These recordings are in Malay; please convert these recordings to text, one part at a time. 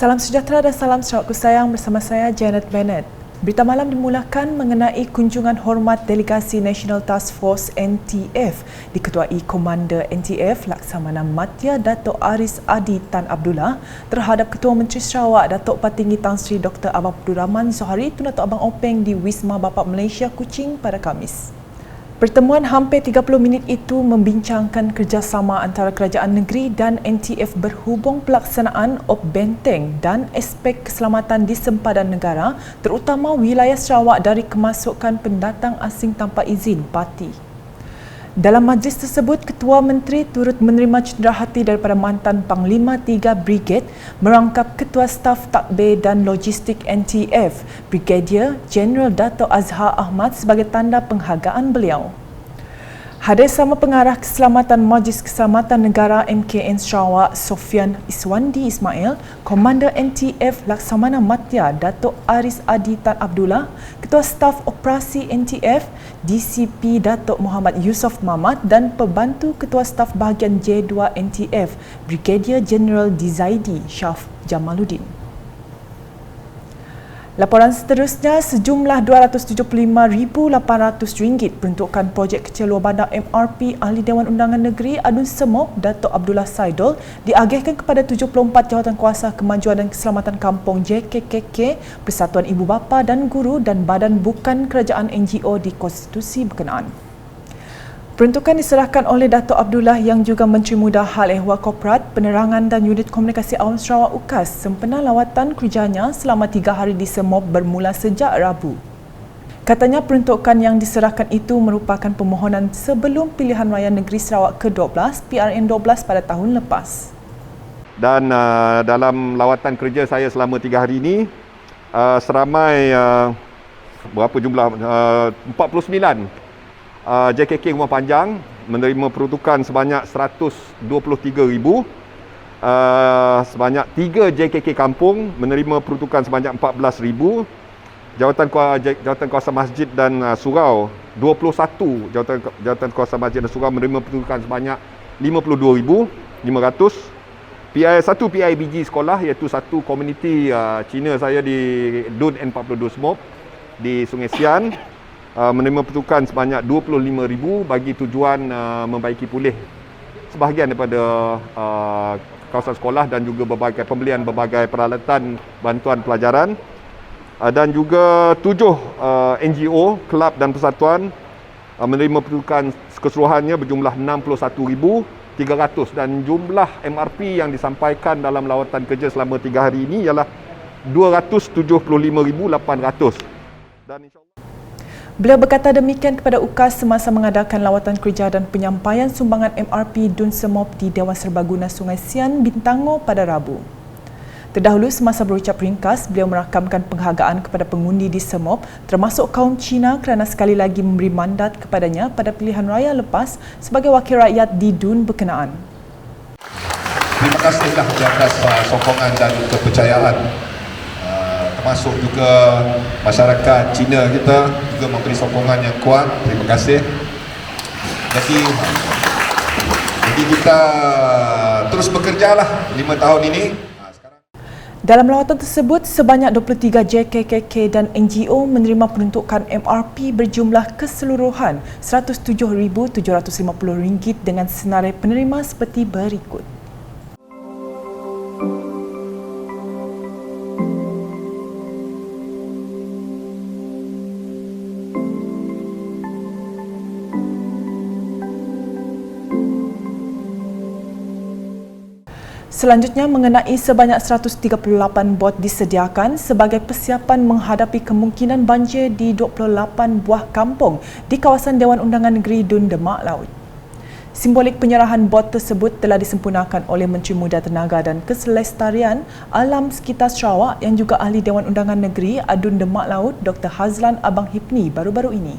Salam sejahtera dan salam Sarawak sayang bersama saya Janet Bennett. Berita malam dimulakan mengenai kunjungan hormat delegasi National Task Force NTF diketuai Komander NTF Laksamana Madya Datuk Aris Adi Tan Abdullah terhadap Ketua Menteri Sarawak Datuk Patinggi Tan Sri Dr. Abdul Rahman Zohari Tun Datuk Abang Openg di Wisma Bapa Malaysia Kuching pada Khamis. Pertemuan hampir 30 minit itu membincangkan kerjasama antara kerajaan negeri dan NTF berhubung pelaksanaan op benteng dan aspek keselamatan di sempadan negara terutama wilayah Sarawak dari kemasukan pendatang asing tanpa izin parti. Dalam majlis tersebut, Ketua Menteri turut menerima cenderahati daripada mantan Panglima 3 Brigade merangkap Ketua Staf Takbir dan Logistik NTF, Brigadier Jeneral Dato' Azhar Ahmad sebagai tanda penghargaan beliau. Hadir sama Pengarah Keselamatan Majlis Keselamatan Negara MKN Sarawak Sofian Iswandi Ismail, Komander NTF Laksamana Madya Datuk Aris Adi Tan Abdullah, Ketua Staf Operasi NTF DCP Datuk Muhammad Yusof Mamat dan Pembantu Ketua Staf Bahagian J2 NTF Brigadier Jeneral Dizaidi Syaf Jamaluddin. Laporan seterusnya, sejumlah RM275,800 peruntukan projek kecil luar bandar MRP Ahli Dewan Undangan Negeri Adun Semok Datuk Abdullah Saidul diagihkan kepada 74 Jawatankuasa Kemajuan dan Keselamatan Kampung JKKK, Persatuan Ibu Bapa dan Guru dan Badan Bukan Kerajaan NGO di konstitusi berkenaan. Peruntukan diserahkan oleh Datuk Abdullah yang juga Menteri Muda Hal Ehwal Korporat, Penerangan dan Unit Komunikasi Awam Sarawak UKAS sempena lawatan kerjanya selama 3 hari di Semop bermula sejak Rabu. Katanya peruntukan yang diserahkan itu merupakan permohonan sebelum Pilihan Raya Negeri Sarawak ke-12 PRN12 pada tahun lepas. Dan dalam lawatan kerja saya selama 3 hari ini, seramai berapa jumlah? 49 JKK Rumah Panjang menerima peruntukan sebanyak 123,000, sebanyak 3 JKK Kampung menerima peruntukan sebanyak 14,000, Jawatankuasa Masjid dan Surau 21 Jawatankuasa Masjid dan Surau menerima peruntukan sebanyak 52,500, satu PIBG sekolah iaitu satu komuniti Cina saya di DUN N42 Semop di Sungai Sian menerima peruntukan sebanyak 25,000 bagi tujuan membaiki pulih sebahagian daripada kawasan sekolah dan juga pembelian berbagai peralatan bantuan pelajaran, dan juga 7 NGO, kelab dan persatuan menerima peruntukan keseluruhannya berjumlah 61,300 dan jumlah MRP yang disampaikan dalam lawatan kerja selama 3 hari ini ialah 275,800. Dan insyaAllah Beliau berkata demikian kepada UKAS semasa mengadakan lawatan kerja dan penyampaian sumbangan MRP Dun Semop di Dewan Serbaguna Sungai Sian, Bintango pada Rabu. Terdahulu semasa berucap ringkas, beliau merakamkan penghargaan kepada pengundi di Semop termasuk kaum Cina kerana sekali lagi memberi mandat kepadanya pada pilihan raya lepas sebagai wakil rakyat di Dun berkenaan. Terima kasihlah di atas sokongan dan kepercayaan. Termasuk juga masyarakat Cina kita juga memberi sokongan yang kuat. Terima kasih. Jadi kita terus bekerjalah 5 tahun ini. Dalam lawatan tersebut, sebanyak 23 JKKK dan NGO menerima peruntukan MRP berjumlah keseluruhan RM107,750 dengan senarai penerima seperti berikut. Selanjutnya mengenai sebanyak 138 bot disediakan sebagai persiapan menghadapi kemungkinan banjir di 28 buah kampung di kawasan Dewan Undangan Negeri Dun Demak Laut. Simbolik penyerahan bot tersebut telah disempurnakan oleh Menteri Muda Tenaga dan Keselestarian Alam Sekitar Sarawak yang juga Ahli Dewan Undangan Negeri Adun Demak Laut Dr. Hazlan Abang Hipni baru-baru ini.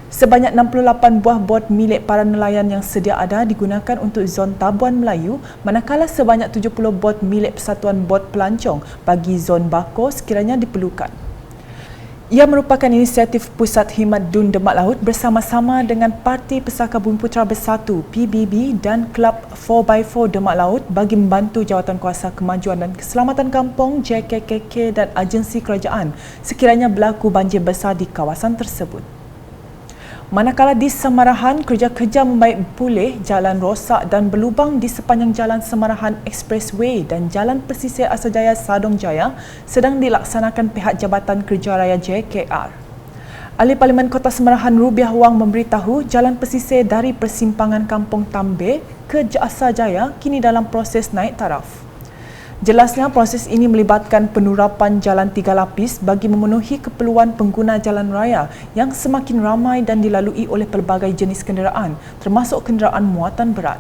Sebanyak 68 buah bot milik para nelayan yang sedia ada digunakan untuk zon Tabuan Melayu, manakala sebanyak 70 bot milik Persatuan Bot Pelancong bagi zon Bako sekiranya diperlukan. Ia merupakan inisiatif Pusat Khidmat Dun Demak Laut bersama-sama dengan Parti Pesaka Bumiputera Bersatu PBB dan Kelab 4x4 Demak Laut bagi membantu Jawatankuasa Kemajuan dan Keselamatan Kampung JKKK dan agensi kerajaan sekiranya berlaku banjir besar di kawasan tersebut. Manakala di Semarahan, kerja-kerja membaik pulih jalan rosak dan berlubang di sepanjang Jalan Semarahan Expressway dan Jalan Pesisir Asajaya Sadong Jaya sedang dilaksanakan pihak Jabatan Kerja Raya JKR. Ahli Parlimen Kota Semarahan Rubiah Wang memberitahu jalan pesisir dari persimpangan Kampung Tambir ke Asajaya kini dalam proses naik taraf. Jelasnya proses ini melibatkan penurapan jalan 3 lapis bagi memenuhi keperluan pengguna jalan raya yang semakin ramai dan dilalui oleh pelbagai jenis kenderaan termasuk kenderaan muatan berat.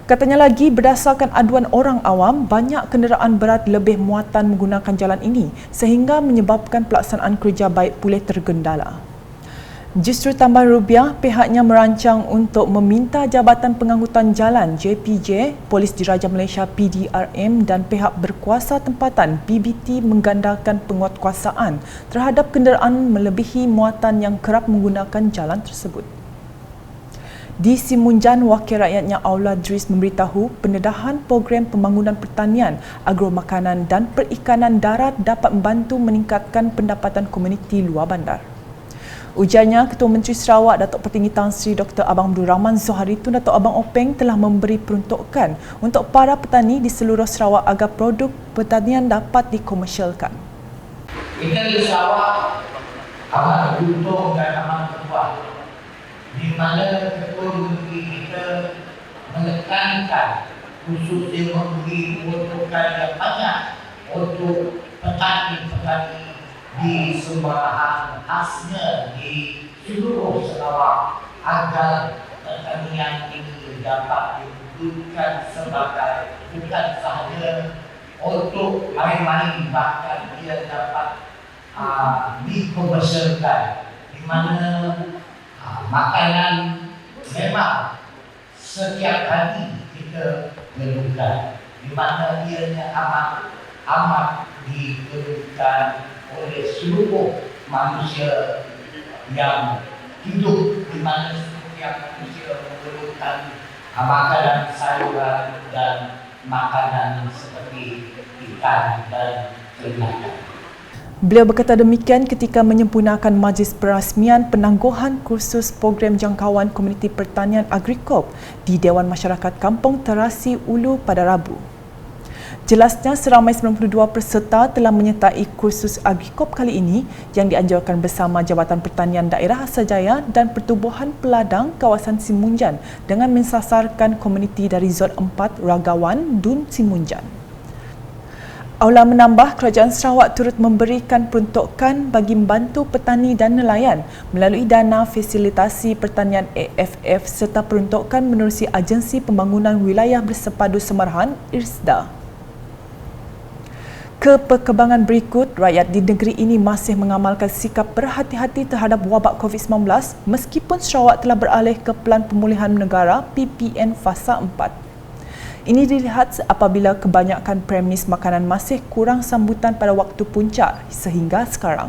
Katanya lagi, berdasarkan aduan orang awam, banyak kenderaan berat lebih muatan menggunakan jalan ini sehingga menyebabkan pelaksanaan kerja baik pulih tergendala. Justru tambah Rubiah, pihaknya merancang untuk meminta Jabatan Pengangkutan Jalan JPJ, Polis Diraja Malaysia PDRM dan pihak berkuasa tempatan BBT menggandakan penguatkuasaan terhadap kenderaan melebihi muatan yang kerap menggunakan jalan tersebut. Di Simunjan, Wakil Rakyatnya Aula Dris memberitahu pendedahan program pembangunan pertanian, agromakanan dan perikanan darat dapat membantu meningkatkan pendapatan komuniti luar bandar. Ujarnya, Ketua Menteri Sarawak Datuk Petinggi Tan Sri Dr. Abang Abdul Rahman Zohari Tun Datuk Abang Openg telah memberi peruntukan untuk para petani di seluruh Sarawak agar produk pertanian dapat dikomersialkan. Kita di Sarawak amat beruntung dan amat berkuat di mana Ketua Menteri kita menekankan khususnya memberi peruntukan yang banyak untuk petani-petani di Semarahan, khasnya di seluruh Sarawak agar pertanian ini dapat diwujudkan sebagai bukan sahaja untuk main-main, bahkan ia dapat dikomersialkan di mana makanan memang setiap hari kita perlukan, di mana ianya amat diperlukan oleh seluruh manusia yang hidup, di mana setiap manusia memerlukan makanan sayuran dan makanan seperti ikan dan ternak. Beliau berkata demikian ketika menyempurnakan majlis perasmian penangguhan kursus program jangkauan komuniti pertanian Agrikop di Dewan Masyarakat Kampung Terasi Ulu pada Rabu. Jelasnya, seramai 92 peserta telah menyertai kursus Agrikop kali ini yang dianjurkan bersama Jabatan Pertanian Daerah Asajaya dan Pertubuhan Peladang kawasan Simunjan dengan mensasarkan komuniti dari Zon 4 Ragawan Dun Simunjan. Aula menambah, Kerajaan Sarawak turut memberikan peruntukan bagi membantu petani dan nelayan melalui dana fasilitasi pertanian AFF serta peruntukan menerusi Agensi Pembangunan Wilayah Bersepadu Semarahan IRSDA. Ke perkembangan berikut, rakyat di negeri ini masih mengamalkan sikap berhati-hati terhadap wabak COVID-19 meskipun Sarawak telah beralih ke Pelan Pemulihan Negara PPN Fasa 4. Ini dilihat apabila kebanyakan premis makanan masih kurang sambutan pada waktu puncak sehingga sekarang.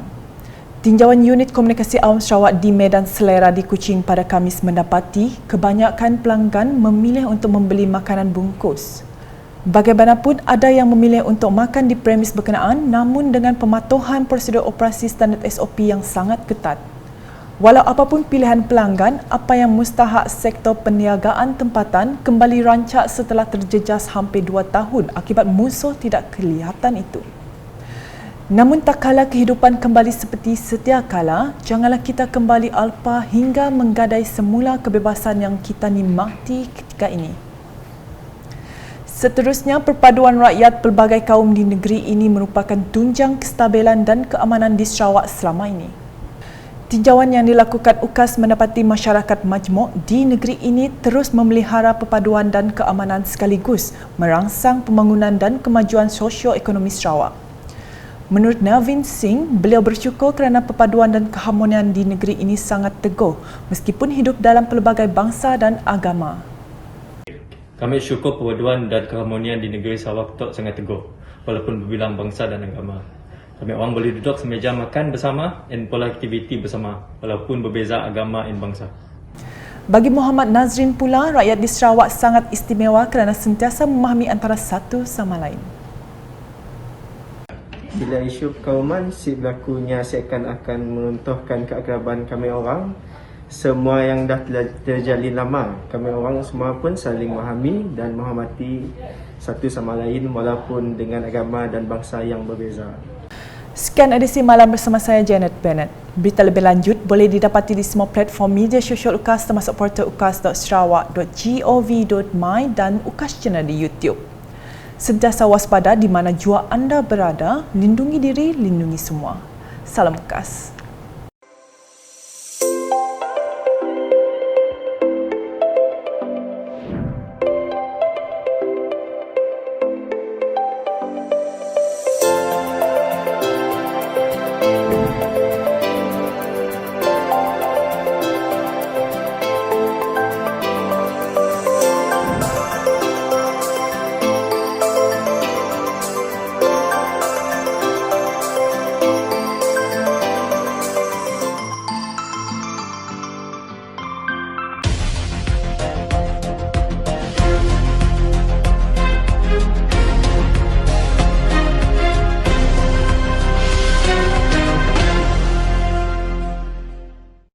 Tinjauan Unit Komunikasi Awam Sarawak di Medan Selera di Kuching pada Khamis mendapati kebanyakan pelanggan memilih untuk membeli makanan bungkus. Bagaimanapun, ada yang memilih untuk makan di premis berkenaan namun dengan pematuhan prosedur operasi standard SOP yang sangat ketat. Walau apapun pilihan pelanggan, apa yang mustahak sektor perniagaan tempatan kembali rancak setelah terjejas hampir 2 tahun akibat musuh tidak kelihatan itu. Namun tak kala kehidupan kembali seperti setia kala, janganlah kita kembali alpa hingga menggadai semula kebebasan yang kita nikmati ketika ini. Seterusnya, perpaduan rakyat pelbagai kaum di negeri ini merupakan tunjang kestabilan dan keamanan di Sarawak selama ini. Tinjauan yang dilakukan UKAS mendapati masyarakat majmuk di negeri ini terus memelihara perpaduan dan keamanan sekaligus merangsang pembangunan dan kemajuan sosio-ekonomi Sarawak. Menurut Navin Singh, beliau bersyukur kerana perpaduan dan keharmonian di negeri ini sangat teguh meskipun hidup dalam pelbagai bangsa dan agama. Kami syukur perpaduan dan keharmonian di negeri Sarawak sangat teguh walaupun berbilang bangsa dan agama. Kami orang boleh duduk semeja makan bersama and pola aktiviti bersama walaupun berbeza agama dan bangsa. Bagi Muhammad Nazrin pula, rakyat di Sarawak sangat istimewa kerana sentiasa memahami antara satu sama lain. Bila isu perkauman si berlakunya seakan-akan meruntuhkan keakraban kami orang. Semua yang dah terjalin lama, kami orang semua pun saling memahami dan menghormati satu sama lain walaupun dengan agama dan bangsa yang berbeza. Sekian edisi malam bersama saya Janet Bennett. Berita lebih lanjut boleh didapati di semua platform media sosial UKAS termasuk portal ukas.sarawak.gov.my dan UKAS Channel di YouTube. Sentiasa waspada di mana jua anda berada, lindungi diri, lindungi semua. Salam UKAS.